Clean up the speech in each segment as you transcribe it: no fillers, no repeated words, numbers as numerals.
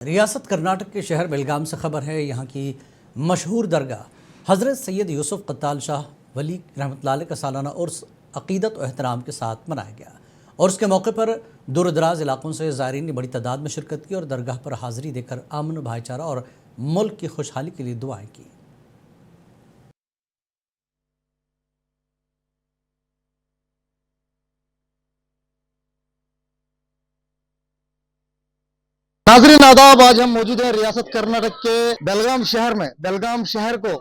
रियासत कर्नाटक के शहर बेलगाम से खबर है। यहाँ की मशहूर दरगाह हज़रत सैयद यूसुफ क़त्ताल शाह वली रहमतुल्लाह अलैह का सालाना उर्स अक़ीदत और एहतराम के साथ मनाया गया और उसके मौके पर दूर दराज इलाकों से ज़ायरीन ने बड़ी तादाद में शिरकत की और दरगाह पर हाज़िरी देकर अमन, भाईचारा और मुल्क की खुशहाली के लिए दुआएँ की। नाज़रीन आदाब, आज हम मौजूद हैं रियासत कर्नाटक के बेलगाम शहर में। बेलगाम शहर को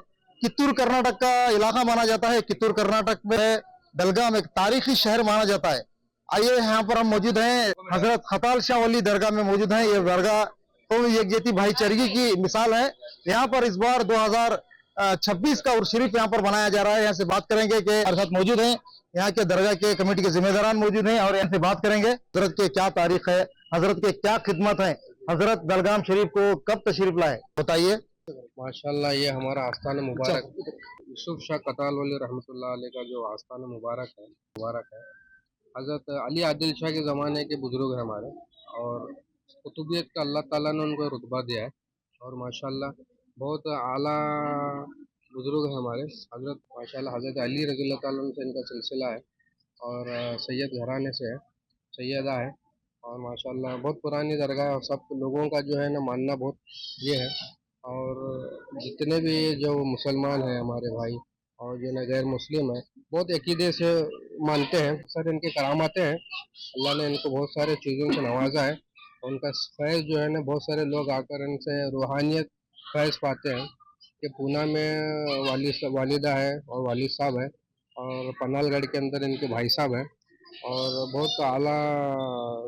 कित्तूर कर्नाटक का इलाका माना जाता है। कित्तूर कर्नाटक में बेलगाम एक तारीखी शहर माना जाता है। आइए, यहाँ पर हम मौजूद हैं हजरत क़त्ताल शाह वली दरगाह में मौजूद हैं। ये दरगाह कौमी यकजहती भाईचारगी की मिसाल है। यहाँ पर इस बार 2026 का उर्स शरीफ यहाँ पर मनाया जा रहा है। यहाँ से बात करेंगे कि हमारे साथ मौजूद हैं यहाँ के दरगाह के कमेटी के जिम्मेदारान मौजूद हैं और यहाँ से बात करेंगे हजरत के क्या तारीख है, हजरत के क्या खिदमत है, हजरत बेलगाम शरीफ को कब तशरीफ लाए, बताइए। माशाल्लाह, ये हमारा आस्थान मुबारक यूसुफ शाह क़त्ताल वली रहमतुल्लाह अलैह का जो आस्थान मुबारक है। हजरत अली आदिल शाह के ज़माने के बुजुर्ग हैं हमारे, और कुतुबियत का अल्लाह ताला ने उनको रुतबा दिया है और माशाल्लाह बहुत आला बुजुर्ग हैं हमारे। हजरत अली रज़ी अल्लाह ताला से इनका सिलसिला है और सैयद घराने से है, सैयदा है और माशाल्लाह बहुत पुरानी दरगाह है और सब लोगों का जो है ना मानना बहुत ये है। और जितने भी जो मुसलमान हैं हमारे भाई और जो ना गैर मुस्लिम है, बहुत अकीदे से मानते हैं। सर इनके करामाते हैं, अल्लाह ने इनको बहुत सारे चीज़ों से नवाजा है। उनका फैज़ जो है ना, बहुत सारे लोग आकर इनसे रूहानियत फैज़ पाते हैं कि पूना में वालिदा है और वालिद साहब है और पनालगढ़ के अंदर इनके भाई साहब हैं और बहुत आला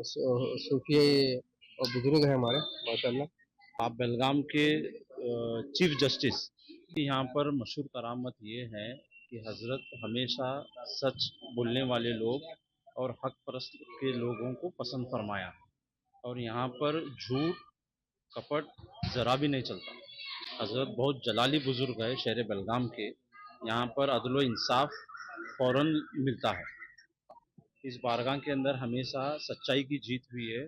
सूफी और बुजुर्ग हैं हमारे माशाल्लाह। आप बेलगाम के चीफ जस्टिस यहाँ पर मशहूर करामत ये है कि हजरत हमेशा सच बोलने वाले लोग और हक परस्त के लोगों को पसंद फरमाया और यहाँ पर झूठ कपट ज़रा भी नहीं चलता। हजरत बहुत जलाली बुजुर्ग है शहर बेलगाम के। यहाँ पर अदल व इंसाफ फ़ौरन मिलता है। इस बारगाह के अंदर हमेशा सच्चाई की जीत हुई है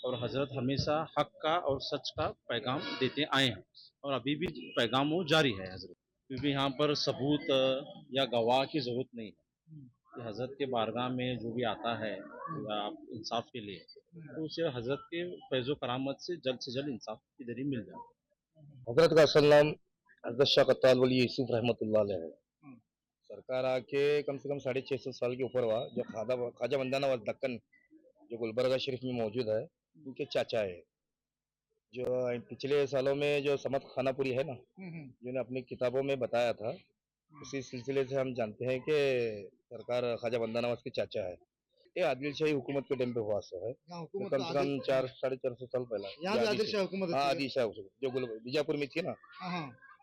और हजरत हमेशा हक का और सच का पैगाम देते आए हैं और अभी भी पैगाम वो जारी है हजरत, क्योंकि यहाँ पर सबूत या गवाह की ज़रूरत नहीं है कि हजरत के बारगाह में जो भी आता है या इंसाफ के लिए तो उसे हजरत के फैज़ो करामत से जल्द इंसाफ की दरी मिल जाए। हजरत का असल नाम हजरत शाह क़त्ताल वली यूसुफ रहमतुल्लाह अलैह है। सरकार आके कम से कम 650 साल के ऊपर हुआ। जो ख्वाजा बंदाना वाल दक्कन जो गुलबर्गा शरीफ में मौजूद है, उनके चाचा है। जो पिछले सालों में जो समत खानापुरी है ना, जिन्होंने अपनी किताबों में बताया था, उसी सिलसिले से हम जानते हैं कि सरकार ख्वाजा बंदा नवाज के चाचा है। ये आदिल शाही हुकूमत के टाइम पे हुआ सो है, तो कम से कम 400-450 साल पहला। आदिल शाह हुकूमत, हाँ आदिल शाह जो बीजापुर में थी ना,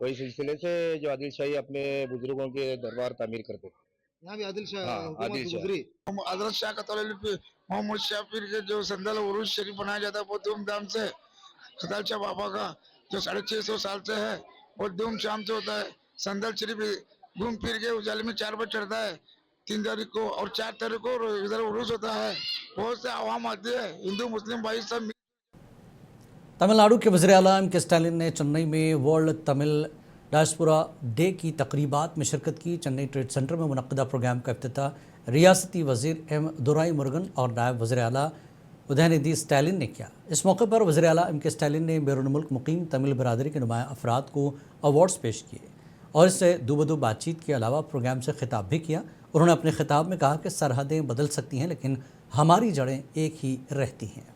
वही सिलसिले से जो आदिल शाही अपने बुजुर्गों के दरबार तामीर करते थे। यहाँ भी आदिल शाह हजरत शाह क़त्ताल मोहम्मद शाह पीर के जो संदल उरूस शरीफ बनाया जाता है बहुत धूमधाम से। क़त्ताल शाह बाबा का जो 650 साल से है बहुत धूमधाम से होता है। संदल शरीफ घूम फिर के उजाले में 4 बजे चढ़ता है, 3 तारीख को और 4 तारीख को इधर उरूस होता है। बहुत से आवाम आती है, हिंदू मुस्लिम भाई सब। तमिलनाडु के वज़ीर आला एम के स्टालिन ने चेन्नई में वर्ल्ड तमिल डायस्पोरा डे की तकरीबात में शिरकत की। चेन्नई ट्रेड सेंटर में मुनक़्क़दा प्रोग्राम का इफ्तिताह रियासती वज़ीर एम दुराईमुरुगन और नायब वज़ीर आला उदयनिधि स्टालिन ने किया। इस मौके पर वज़ीर आला एम के स्टालिन ने बैरून मुल्क मुकीम तमिल बरादरी के नुमाया अफराद को अवार्ड्स पेश किए और इससे दूबदू बातचीत के अलावा प्रोग्राम से खिताब भी किया। उन्होंने अपने खिताब में कहा कि सरहदें बदल सकती हैं लेकिन हमारी जड़ें एक ही रहती हैं।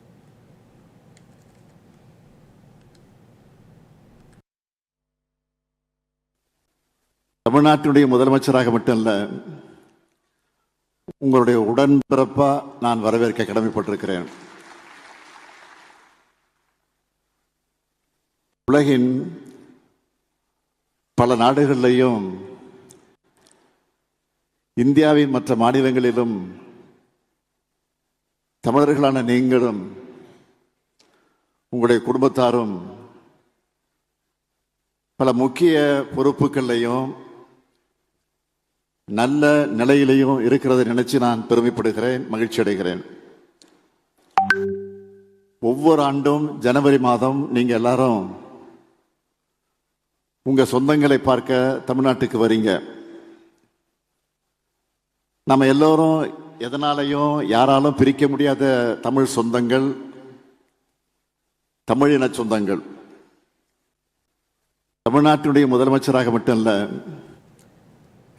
தமிழ்நாட்டினுடைய முதலமைச்சராக மட்டுமல்ல, உங்களுடைய உடன்பிறப்பா நான் வரவேற்க கடமைப்பட்டிருக்கிறேன். உலகின் பல நாடுகளிலும் இந்தியாவின் மற்ற மாநிலங்களிலும் தமிழர்களான நீங்களும் உங்களுடைய குடும்பத்தாரும் பல முக்கிய பொறுப்புகளையும் நல்ல நிலையிலையும் இருக்கிறதை நினைச்சு நான் பெருமைப்படுகிறேன், மகிழ்ச்சி அடைகிறேன். ஒவ்வொரு ஆண்டும் ஜனவரி மாதம் நீங்க எல்லாரும் உங்க சொந்தங்களை பார்க்க தமிழ்நாட்டுக்கு வரீங்க. நம்ம எல்லோரும் எதனாலையும் யாராலும் பிரிக்க முடியாத தமிழ் சொந்தங்கள், தமிழின சொந்தங்கள். தமிழ்நாட்டினுடைய முதலமைச்சராக மட்டும் இல்ல,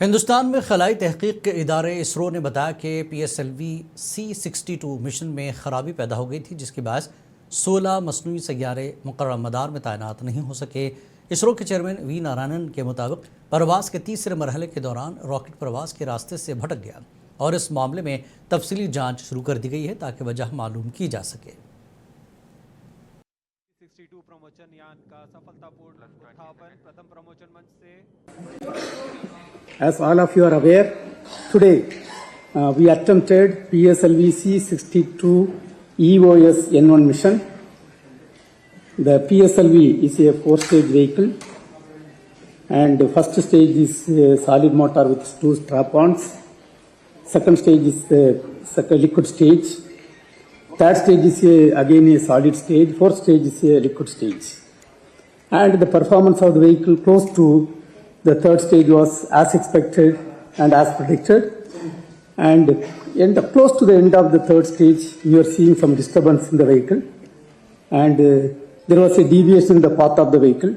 हिंदुस्तान में खलाई तहकीक के इदारे इसरो ने बताया कि PSLV C62 मिशन में खराबी पैदा हो गई थी, जिसके बायस 16 मसनूई सैयारे मुकर्रर मदार में तैनात नहीं हो सके। इसरो के चेयरमैन V नारायणन के मुताबिक प्रवास के तीसरे मरहले के दौरान रॉकेट प्रवास के रास्ते से भटक गया और इस मामले में तफसीली जांच शुरू कर दी गई है ताकि वजह मालूम की जा सके। 62 प्रमोशन यान का सफलतापूर्ण उत्थापन प्रथम प्रमोशन मंच से। As all of you are aware, today we attempted PSLV C62 EOS N1 mission. The PSLV is a 4-stage vehicle, and the first stage is a solid motor with 2 strap-ons. Second stage is the liquid stage. Third stage is again a solid stage. Fourth stage is a liquid stage. And the performance of the vehicle close to the third stage was as expected and as predicted. And close to the end of the third stage, we are seeing some disturbance in the vehicle. And there was a deviation in the path of the vehicle.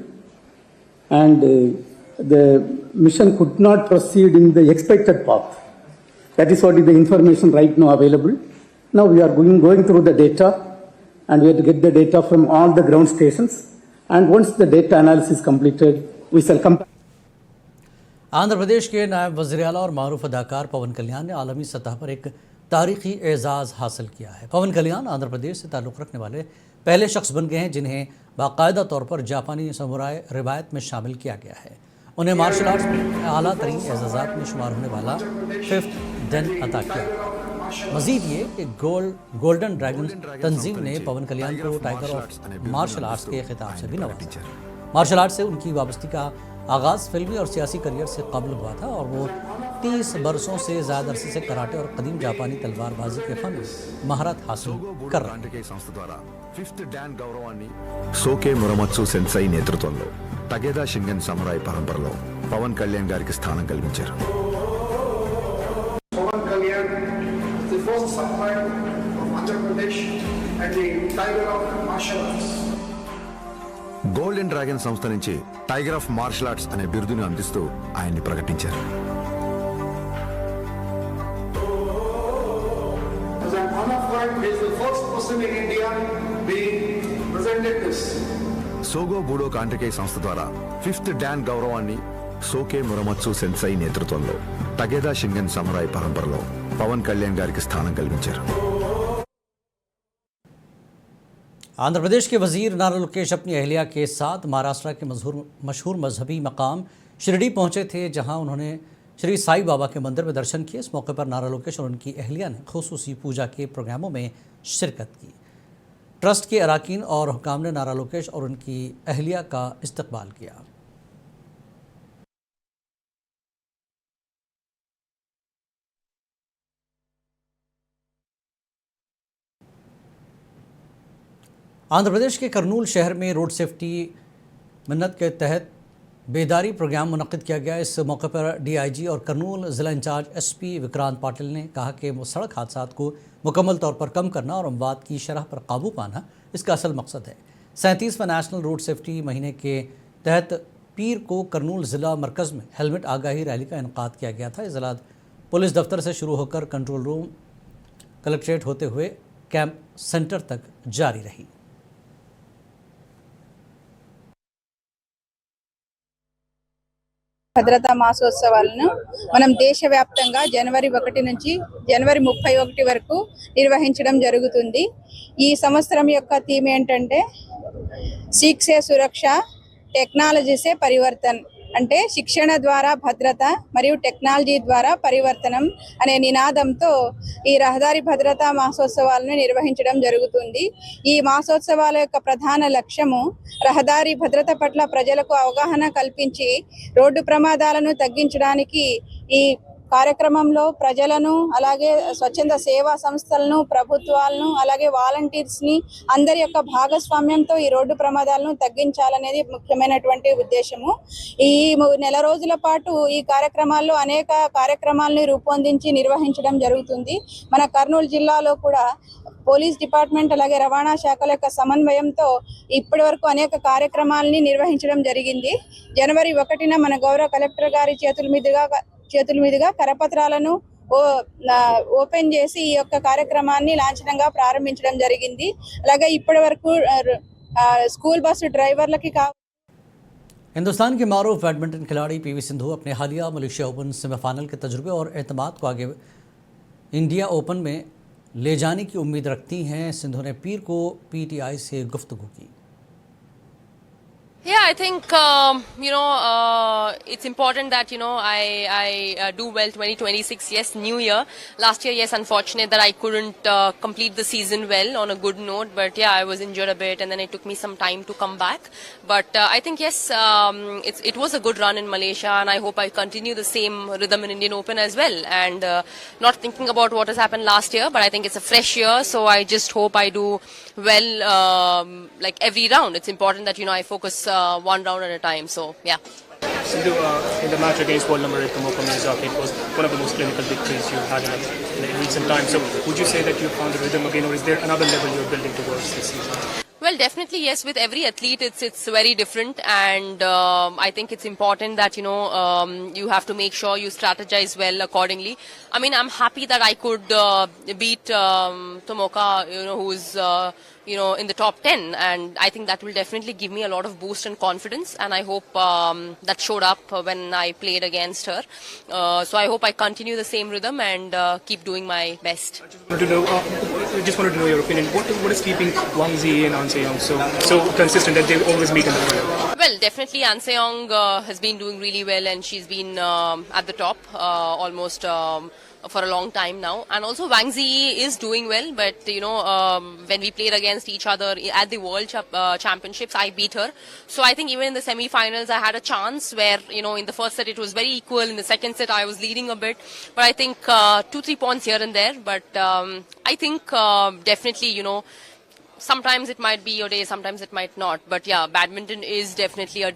And the mission could not proceed in the expected path. That is what is the information right now available. Now we are going through the data, and we have to get the data from all the ground stations. And once the data analysis is completed, we shall come back. Andhra Pradesh के नायब वज़ीर आला और मारूफ अदाकार पवन कल्याण ने आलमी सतह पर एक तारीखी एजाज़ हासिल किया है। पवन कल्याण आंध्र प्रदेश से ताल्लुक़ रखने वाले पहले शख्स बन गए हैं जिन्हें बाकायदा तौर पर जापानी समुराई रिवायत में शामिल किया गया है। उन्हें मार्शल आर्ट्स में आला तरीन एजाज़ात में शुमार होने वाला 5th डन अता किया। मज़ीद ये कि गोल्डन ड्रैगन तंजीम ने पवन कल्याण को टाइगर ऑफ मार्शल आर्ट्स के खिताब से भी नवाजा। मार्शल आर्ट से उनकी वाबस्ती का आगाज़ फिल्मी और सियासी करियर से कबल हुआ था और वो 30 बरसों से ज़्यादा अरसे से कराटे और कदीम जापानी तलवारबाजी के फन में महारत हासिल कर रहे हैं। సంస్థ ద్వారా 5th డాన్ గౌరవాన్ని సోకే మురమత్సు సెన్సై నేతృత్వంలో తగేదా షింగన్ సమురాయ్ పరంపరలో పవన్ కళ్యాణ్ గారికి స్థానం కల్పించారు. Pawan Kalyan is the first samurai of Andhra Pradesh and the tiger of martial arts. Golden dragon సంస్థ నుంచి టైగర్ ఆఫ్ మార్షల్ ఆర్ట్స్ అనే బిరుదును అందిస్తూ ఆయన్ని ప్రకటించారు. As an honor flight, he is the first person in India being presented this. సోగో బూడో కాంటకే సంస్థ ద్వారా 5th don గౌరవాన్ని సోకే మురమత్సు సెన్సై నేతృత్వంలో తగేదా షింగన్ సమురాయ్ పరంపరలో పవన్ కళ్యాణ్ గారికి స్థానం కల్పించారు. आंध्र प्रदेश के वज़ीर नारा लोकेश अपनी अहलिया के साथ महाराष्ट्र के मशहूर मजहबी मकाम शिरडी पहुंचे थे, जहां उन्होंने श्री साई बाबा के मंदिर में दर्शन किए। इस मौके पर नारा लोकेश और उनकी अहलिया ने खुसूसी पूजा के प्रोग्रामों में शिरकत की। ट्रस्ट के अरकान और हुकाम ने नारा लोकेश और उनकी अहलिया का इस्तकबाल किया। आंध्र प्रदेश के करनूल शहर में रोड सेफ्टी मिन्नत के तहत बेदारी प्रोग्राम मुनक़्क़िद किया गया। इस मौके पर DIG और करनूल ज़िला इंचार्ज SP विक्रांत पाटिल ने कहा कि सड़क हादसात को मुकम्मल तौर पर कम करना और अमवात की शरह पर काबू पाना इसका असल मकसद है। 37वें नेशनल रोड सेफ्टी महीने के तहत पीर को करनूल ज़िला मरकज़ में हेलमेट आगाही रैली का इनक़ाद किया गया था। इजला पुलिस दफ्तर से शुरू होकर कंट्रोल रूम, कलेक्ट्रेट होते हुए कैंप सेंटर तक जारी रही। భద్రతా మాసోత్సవాలను మనం దేశవ్యాప్తంగా జనవరి 1 నుంచి జనవరి 31 వరకు నిర్వహించడం జరుగుతుంది. ఈ సంవత్సరం యొక్క థీమ్ ఏంటంటే सीख से सुरक्षा टेक्नोलॉजी से परिवर्तन అంటే శిక్షణ ద్వారా భద్రత మరియు టెక్నాలజీ ద్వారా పరివర్తనం అనే నినాదంతో ఈ రహదారి భద్రతా మాసోత్సవాలను నిర్వహించడం జరుగుతుంది. ఈ మాసోత్సవాల యొక్క ప్రధాన లక్ష్యము రహదారి భద్రత పట్ల ప్రజలకు అవగాహన కల్పించి రోడ్డు ప్రమాదాలను తగ్గించడానికి ఈ కార్యక్రమంలో ప్రజలను అలాగే స్వచ్ఛంద సేవా సంస్థలను ప్రభుత్వాలను అలాగే వాలంటీర్స్ ని అందరి యొక్క భాగస్వామ్యంతో ఈ రోడ్డు ప్రమాదాలను తగ్గించాలనేది ముఖ్యమైనటువంటి ఉద్దేశము. ఈ నెల రోజుల పాటు ఈ కార్యక్రమాల్లో అనేక కార్యక్రమాలను రూపొందించి నిర్వహించడం జరుగుతుంది. మన కర్నూలు జిల్లాలో కూడా పోలీస్ డిపార్ట్మెంట్ అలాగే రవాణా శాఖల యొక్క సమన్వయంతో ఇప్పటి వరకు అనేక కార్యక్రమాలని నిర్వహించడం జరిగింది. జనవరి 1న మన గౌరవ కలెక్టర్ గారి చేతుల మీదుగా కరపత్రాలను ఓపెన్ చేసి ఈ యొక్క కార్యక్రమాన్ని లాంఛనంగా ప్రారంభించడం జరిగింది. అలాగే ఇప్పటి వరకు స్కూల్ బస్సు డ్రైవర్లకి हिंदुस्तान के मारूफ बैडमिंटन खिलाड़ी पीवी सिंधु अपने हालिया मलेशिया ओपन सेमीफाइनल के तजुर्बे और एतमाद को आगे इंडिया ओपन में ले जाने की उम्मीद रखती हैं. सिंधु ने पीर को पीटीआई से गुफ्तगू की. Yeah, I think it's important that I do well 2026. Yes, new year. Last year, yes, unfortunate that I couldn't complete the season well on a good note. But yeah, I was injured a bit, and then it took me some time to come back. But I think yes, it was a good run in Malaysia, and I hope I continue the same rhythm in Indian Open as well. And not thinking about what has happened last year, but I think it's a fresh year, so I just hope I do well like every round. It's important that I focus one round at a time. So yeah. Sindhu, in the match against world number 8 Tomoko Miyazaki, it was one of the most clinical victories you've had in recent times. So would you say that you found the rhythm again, or is there another level you're building towards this season? Well, definitely yes. With every athlete, it's very different, and I think it's important that you have to make sure you strategize well accordingly. I mean, I'm happy that I could beat Tomoka, who's in the top 10, and I think that will definitely give me a lot of boost and confidence, and I hope that showed up when I played against her. So I hope I continue the same rhythm and keep doing my best. I just wanted to know your opinion. What is keeping Wang Zi and An Se-young so consistent that they always meet in the final? Well, definitely An Se-young has been doing really well, and she's been at the top almost for a long time now. And also Wang Zi is doing well, but when we played against each other at the World Championships, I beat her. So I think even in the semi-finals, I had a chance where, in the first set it was very equal. In the second set, I was leading a bit. But I think 2-3 points here and there. But I think definitely, sometimes it might be your day, sometimes it might not. But yeah, badminton is definitely a